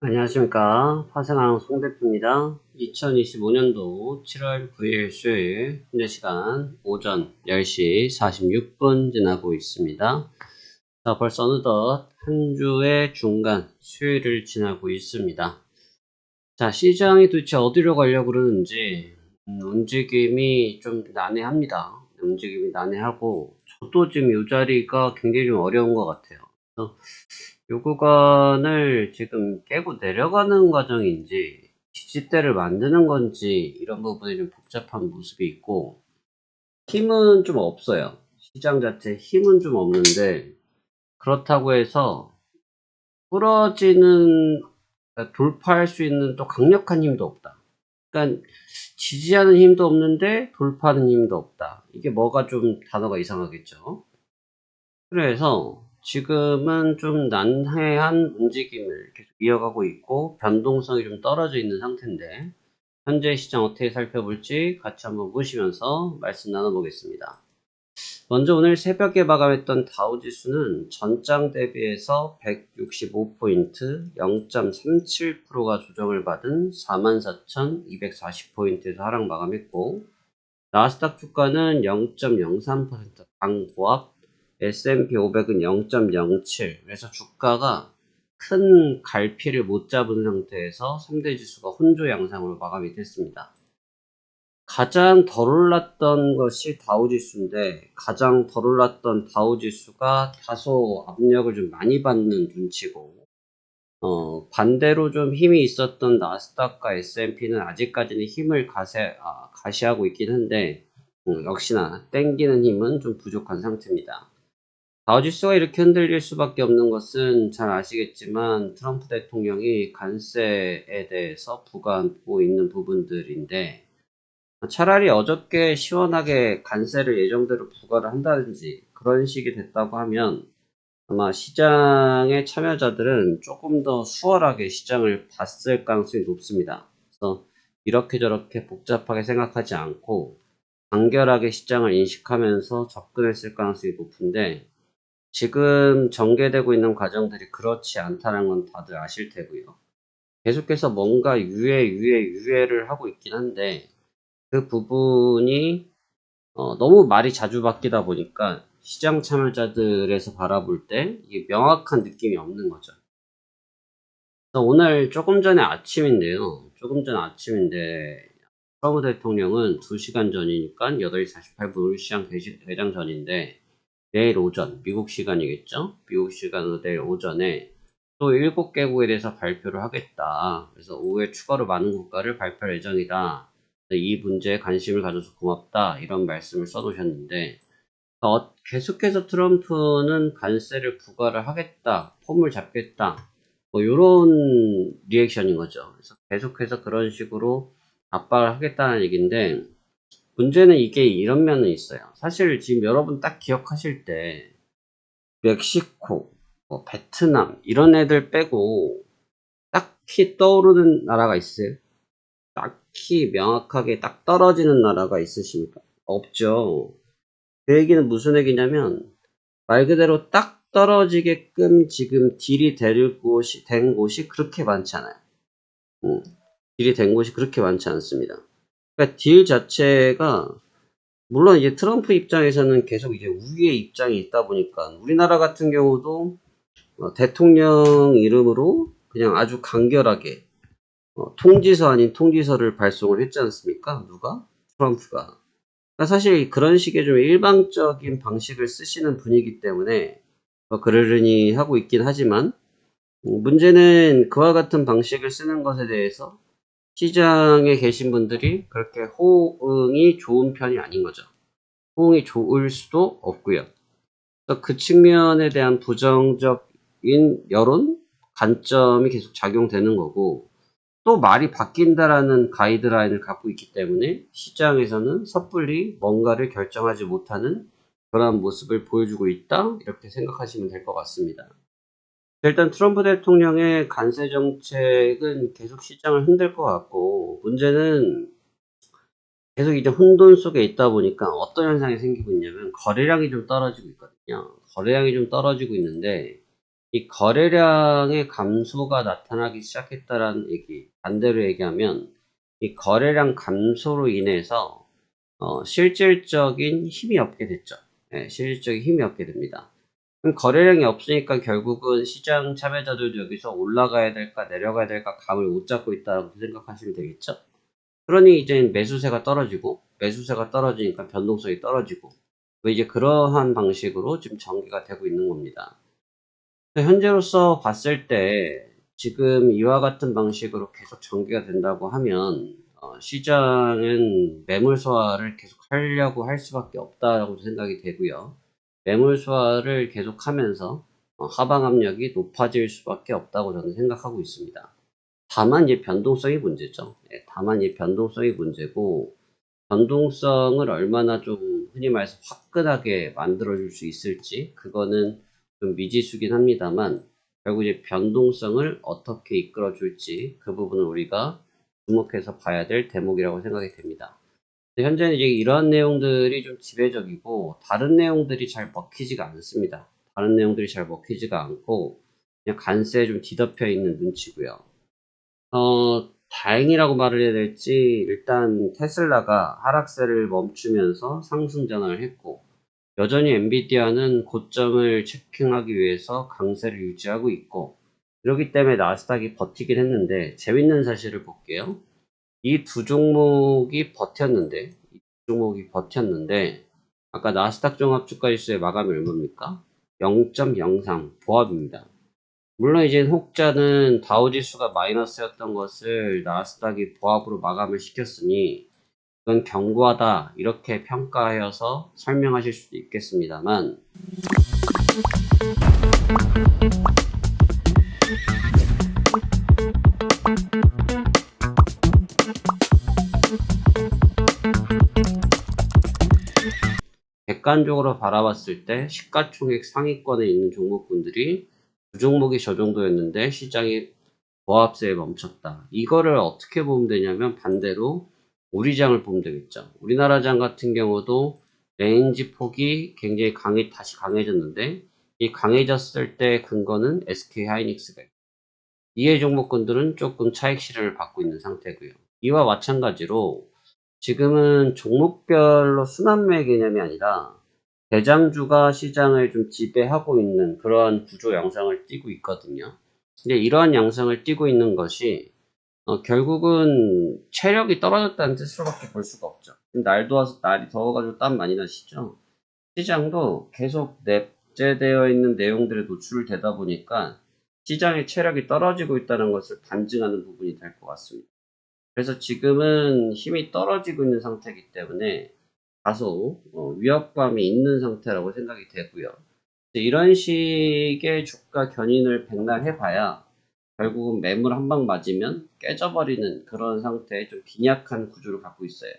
안녕하십니까. 화생방 송 대표입니다. 2025년도 7월 9일 수요일 현재 시간 오전 10시 46분 지나고 있습니다. 자, 벌써 어느덧 한 주의 중간 수요일을 지나고 있습니다. 자, 시장이 도대체 어디로 가려고 그러는지 움직임이 좀 난해합니다. 움직임이 난해하고 저도 지금 이 자리가 굉장히 좀 어려운 것 같아요. 그래서 요 구간을 지금 깨고 내려가는 과정인지 지지대를 만드는 건지 이런 부분이 좀 복잡한 모습이 있고 힘은 좀 없어요. 시장 자체 힘은 좀 없는데 그렇다고 해서 부러지는 돌파할 수 있는 또 강력한 힘도 없다. 그러니까 지지하는 힘도 없는데 돌파하는 힘도 없다. 이게 뭐가 좀 단어가 이상하겠죠. 그래서 지금은 좀 난해한 움직임을 계속 이어가고 있고 변동성이 좀 떨어져 있는 상태인데 현재 시장 어떻게 살펴볼지 같이 한번 보시면서 말씀 나눠보겠습니다. 먼저 오늘 새벽에 마감했던 다우지수는 전장 대비해서 165포인트 0.37%가 조정을 받은 44,240포인트에서 하락 마감했고 나스닥 주가는 0.03% 강보합, S&P 500은 0.07. 그래서 주가가 큰 갈피를 못 잡은 상태에서 3대 지수가 혼조 양상으로 마감이 됐습니다. 가장 덜 올랐던 것이 다우지수인데 가장 덜 올랐던 다우지수가 다소 압력을 좀 많이 받는 눈치고 반대로 좀 힘이 있었던 나스닥과 S&P는 아직까지는 힘을 가시하고 있긴 한데, 역시나 땡기는 힘은 좀 부족한 상태입니다. 다우지수가 이렇게 흔들릴 수밖에 없는 것은 잘 아시겠지만 트럼프 대통령이 관세에 대해서 부과하고 있는 부분들인데, 차라리 어저께 시원하게 관세를 예정대로 부과를 한다든지 그런 식이 됐다고 하면 아마 시장의 참여자들은 조금 더 수월하게 시장을 봤을 가능성이 높습니다. 그래서 이렇게 저렇게 복잡하게 생각하지 않고 간결하게 시장을 인식하면서 접근했을 가능성이 높은데 지금 전개되고 있는 과정들이 그렇지 않다는 건 다들 아실 테고요. 계속해서 뭔가 유예를 하고 있긴 한데 그 부분이 너무 말이 자주 바뀌다 보니까 시장 참여자들에서 바라볼 때 이게 명확한 느낌이 없는 거죠. 그래서 오늘 조금 전에 아침인데요. 조금 전 아침인데 트럼프 대통령은 2시간 전이니까 8시 48분 우리 시장 개장 전인데 내일 오전 미국 시간이겠죠. 미국 시간으로 내일 오전에 또 7개국에 대해서 발표를 하겠다. 그래서 오후에 추가로 많은 국가를 발표할 예정이다. 이 문제에 관심을 가져서 고맙다. 이런 말씀을 써놓으셨는데 계속해서 트럼프는 관세를 부과를 하겠다, 폼을 잡겠다, 뭐 요런 리액션인 거죠. 그래서 계속해서 그런 식으로 압박을 하겠다는 얘기인데 문제는 이게 이런 면은 있어요. 사실 지금 여러분 딱 기억하실 때 멕시코, 뭐 베트남 이런 애들 빼고 딱히 떠오르는 나라가 있어요? 딱히 명확하게 딱 떨어지는 나라가 있으십니까? 없죠. 그 얘기는 무슨 얘기냐면 말 그대로 딱 떨어지게끔 지금 딜이 된 곳이 그렇게 많지 않아요. 음, 딜이 된 곳이 그렇게 많지 않습니다. 그러니까 딜 자체가 물론 이제 트럼프 입장에서는 계속 이제 우위의 입장이 있다 보니까 우리나라 같은 경우도 대통령 이름으로 그냥 아주 간결하게 통지서 아닌 통지서를 발송을 했지 않습니까? 누가? 트럼프가. 그러니까 사실 그런 식의 좀 일방적인 방식을 쓰시는 분이기 때문에 그러려니 하고 있긴 하지만 문제는 그와 같은 방식을 쓰는 것에 대해서 시장에 계신 분들이 그렇게 호응이 좋은 편이 아닌 거죠. 호응이 좋을 수도 없고요. 그래서 그 측면에 대한 부정적인 여론, 관점이 계속 작용되는 거고 또 말이 바뀐다라는 가이드라인을 갖고 있기 때문에 시장에서는 섣불리 뭔가를 결정하지 못하는 그러한 모습을 보여주고 있다 이렇게 생각하시면 될 것 같습니다. 일단 트럼프 대통령의 관세 정책은 계속 시장을 흔들 것 같고 문제는 계속 이제 혼돈 속에 있다 보니까 어떤 현상이 생기고 있냐면 거래량이 좀 떨어지고 있거든요. 거래량이 좀 떨어지고 있는데 이 거래량의 감소가 나타나기 시작했다라는 얘기, 반대로 얘기하면 이 거래량 감소로 인해서 실질적인 힘이 없게 됐죠. 네, 실질적인 힘이 없게 됩니다. 그럼 거래량이 없으니까 결국은 시장 참여자들도 여기서 올라가야 될까 내려가야 될까 감을 못 잡고 있다고 생각하시면 되겠죠. 그러니 이제 매수세가 떨어지니까 변동성이 떨어지고 이제 그러한 방식으로 지금 전개가 되고 있는 겁니다. 현재로서 봤을 때 지금 이와 같은 방식으로 계속 전개가 된다고 하면 시장은 매물 소화를 계속 하려고 할 수밖에 없다고 생각이 되고요. 매물 소화를 계속 하면서 하방 압력이 높아질 수밖에 없다고 저는 생각하고 있습니다. 다만 이 변동성이 문제죠. 다만 이 변동성이 문제고, 변동성을 얼마나 좀 흔히 말해서 화끈하게 만들어줄 수 있을지 그거는 좀 미지수긴 합니다만, 결국 이제 변동성을 어떻게 이끌어줄지 그 부분을 우리가 주목해서 봐야 될 대목이라고 생각이 됩니다. 현재는 이제 이러한 내용들이 좀 지배적이고 다른 내용들이 잘 먹히지가 않습니다. 다른 내용들이 잘 먹히지가 않고 그냥 간세에 좀 뒤덮여 있는 눈치고요. 다행이라고 말을 해야 될지, 일단 테슬라가 하락세를 멈추면서 상승 전환을 했고, 여전히 엔비디아는 고점을 체킹하기 위해서 강세를 유지하고 있고, 그렇기 때문에 나스닥이 버티긴 했는데, 재밌는 사실을 볼게요. 이 두 종목이 버텼는데, 아까 나스닥 종합주가지수의 마감이 얼마입니까? 0.03 보합입니다. 물론 이제 혹자는 다우지수가 마이너스였던 것을 나스닥이 보합으로 마감을 시켰으니 그건 견고하다 이렇게 평가하여서 설명하실 수도 있겠습니다만, 객관적으로 바라봤을 때 시가총액 상위권에 있는 종목군들이 두 종목이 저 정도였는데 시장이 보합세에 멈췄다. 이거를 어떻게 보면 되냐면 반대로 우리 장을 보면 되겠죠. 우리나라 장 같은 경우도 레인지 폭이 굉장히 다시 강해졌는데, 이 강해졌을 때 근거는 SK 하이닉스가 있고, 이해 종목군들은 조금 차익 실현을 받고 있는 상태고요. 이와 마찬가지로 지금은 종목별로 순환매 개념이 아니라 대장주가 시장을 좀 지배하고 있는 그러한 구조 양상을 띠고 있거든요. 근데 이러한 양상을 띠고 있는 것이 결국은 체력이 떨어졌다는 뜻으로밖에 볼 수가 없죠. 날 더워서 날이 더워가지고 땀 많이 나시죠? 시장도 계속 냅재되어 있는 내용들에 노출되다 보니까 시장의 체력이 떨어지고 있다는 것을 반증하는 부분이 될 것 같습니다. 그래서 지금은 힘이 떨어지고 있는 상태이기 때문에 다소 위협감이 있는 상태라고 생각이 되고요. 이런 식의 주가 견인을 백날 해봐야 결국은 매물 한 방 맞으면 깨져버리는 그런 상태의 좀 빈약한 구조를 갖고 있어요.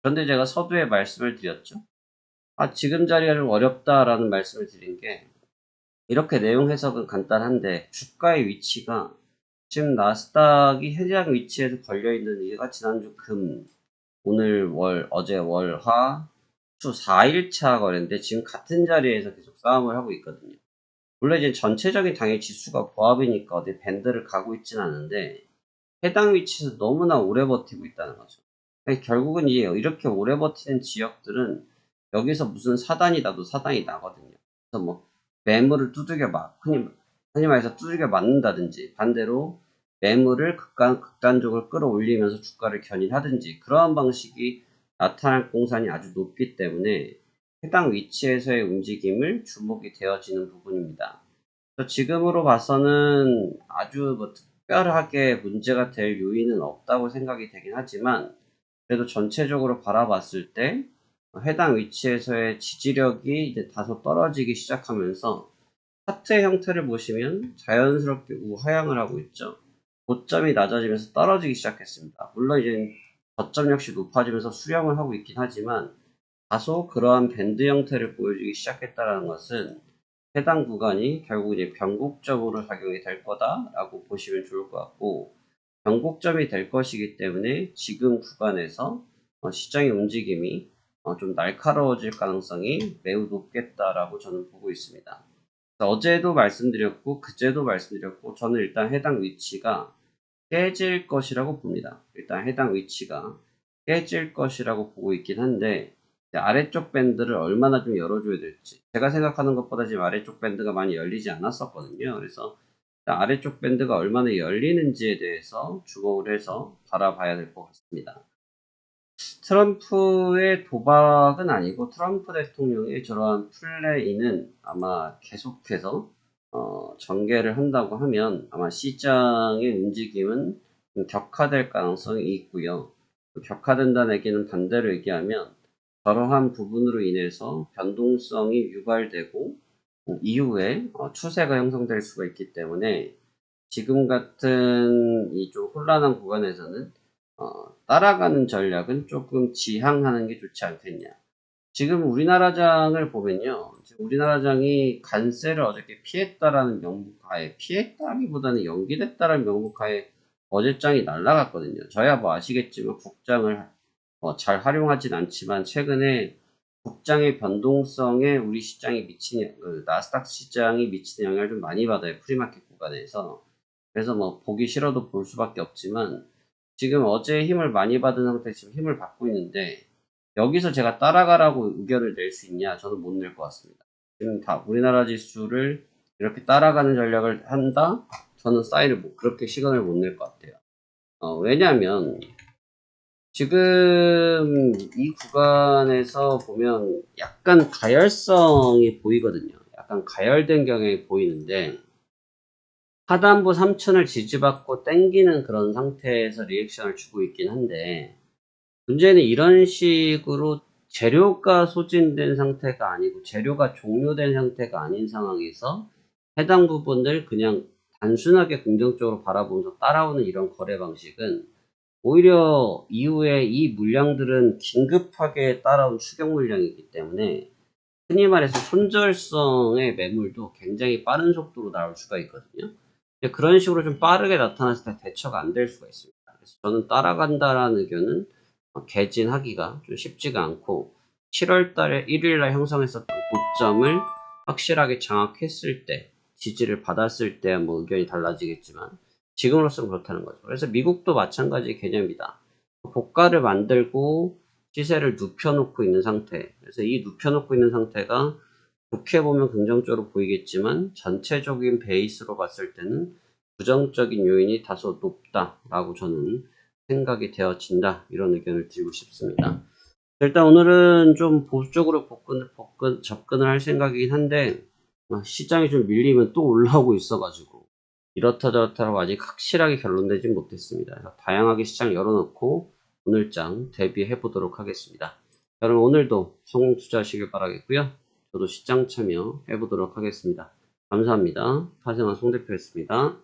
그런데 제가 서두에 말씀을 드렸죠. 지금 자리가 좀 어렵다라는 말씀을 드린 게, 이렇게 내용 해석은 간단한데 주가의 위치가 지금 나스닥이 해당 위치에서 걸려있는 이가 지난주 금, 오늘 월, 어제 월, 화, 수 4일차 거래인데 지금 같은 자리에서 계속 싸움을 하고 있거든요. 물론 이제 전체적인 당일 지수가 보합이니까 어디 밴드를 가고 있진 않은데 해당 위치에서 너무나 오래 버티고 있다는 거죠. 그러니까 결국은 이렇게 오래 버티는 지역들은 여기서 무슨 사단이 나도 사단이 나거든요. 그래서 뭐 매물을 두들겨 흔히 말해서 두들겨 맞는다든지, 반대로 매물을 극단적으로 끌어올리면서 주가를 견인하든지, 그러한 방식이 나타날 공산이 아주 높기 때문에 해당 위치에서의 움직임을 주목이 되어지는 부분입니다. 지금으로 봐서는 아주 특별하게 문제가 될 요인은 없다고 생각이 되긴 하지만, 그래도 전체적으로 바라봤을 때 해당 위치에서의 지지력이 이제 다소 떨어지기 시작하면서 차트의 형태를 보시면 자연스럽게 우하향을 하고 있죠. 고점이 낮아지면서 떨어지기 시작했습니다. 물론 이제 저점 역시 높아지면서 수렴을 하고 있긴 하지만 다소 그러한 밴드 형태를 보여주기 시작했다는 것은 해당 구간이 결국 이제 변곡점으로 작용이 될 거다라고 보시면 좋을 것 같고, 변곡점이 될 것이기 때문에 지금 구간에서 시장의 움직임이 좀 날카로워질 가능성이 매우 높겠다라고 저는 보고 있습니다. 어제도 말씀드렸고 그제도 말씀드렸고 저는 일단 해당 위치가 깨질 것이라고 봅니다. 일단 해당 위치가 깨질 것이라고 보고 있긴 한데 아래쪽 밴드를 얼마나 좀 열어줘야 될지 제가 생각하는 것보다 지금 아래쪽 밴드가 많이 열리지 않았었거든요. 그래서 아래쪽 밴드가 얼마나 열리는지에 대해서 주목을 해서 바라봐야 될 것 같습니다. 트럼프의 도박은 아니고 트럼프 대통령의 저러한 플레이는 아마 계속해서 전개를 한다고 하면 아마 시장의 움직임은 좀 격화될 가능성이 있고요. 격화된다는 얘기는 반대로 얘기하면 저러한 부분으로 인해서 변동성이 유발되고 이후에 추세가 형성될 수가 있기 때문에 지금 같은 이 좀 혼란한 구간에서는 따라가는 전략은 조금 지향하는 게 좋지 않겠냐. 지금 우리나라장을 보면요. 지금 우리나라장이 간세를 어저께 피했다라는 명목하에, 피했다기보다는 연기됐다라는 명목하에 어제장이 날라갔거든요. 저야 뭐 아시겠지만 국장을 잘 활용하진 않지만 최근에 국장의 변동성에 우리 시장이 미치는, 나스닥 시장이 미치는 영향을 좀 많이 받아요. 프리마켓 구간에서. 그래서 뭐 보기 싫어도 볼 수밖에 없지만 지금 어제 힘을 많이 받은 상태에서 지금 힘을 받고 있는데 여기서 제가 따라가라고 의견을 낼 수 있냐? 저는 못 낼 것 같습니다. 지금 다 우리나라 지수를 이렇게 따라가는 전략을 한다? 저는 사인을 그렇게 시간을 못 낼 것 같아요. 왜냐하면 지금 이 구간에서 보면 약간 가열성이 보이거든요. 약간 가열된 경향이 보이는데 하단부 3000을 지지받고 땡기는 그런 상태에서 리액션을 주고 있긴 한데 문제는 이런 식으로 재료가 소진된 상태가 아니고 재료가 종료된 상태가 아닌 상황에서 해당 부분을 그냥 단순하게 긍정적으로 바라보면서 따라오는 이런 거래 방식은 오히려 이후에 이 물량들은 긴급하게 따라온 추격 물량이기 때문에 흔히 말해서 손절성의 매물도 굉장히 빠른 속도로 나올 수가 있거든요. 그런 식으로 좀 빠르게 나타났을 때 대처가 안 될 수가 있습니다. 그래서 저는 따라간다라는 의견은 개진하기가 좀 쉽지가 않고 7월 달에 1일 날 형성했었던 고점을 확실하게 장악했을 때 지지를 받았을 때 뭐 의견이 달라지겠지만 지금으로서는 그렇다는 거죠. 그래서 미국도 마찬가지 개념이다. 고가를 만들고 시세를 눕혀놓고 있는 상태. 그래서 이 눕혀놓고 있는 상태가 좋게 보면 긍정적으로 보이겠지만 전체적인 베이스로 봤을 때는 부정적인 요인이 다소 높다라고 저는 생각이 되어진다. 이런 의견을 드리고 싶습니다. 일단 오늘은 좀 보수적으로 접근을 할 생각이긴 한데 시장이 좀 밀리면 또 올라오고 있어가지고 이렇다 저렇다라고 아직 확실하게 결론내지 못했습니다. 다양하게 시장 열어놓고 오늘장 대비해 보도록 하겠습니다. 여러분 오늘도 성공 투자하시길 바라겠고요. 저도 시장 참여 해보도록 하겠습니다. 감사합니다. 파생한 송 대표였습니다.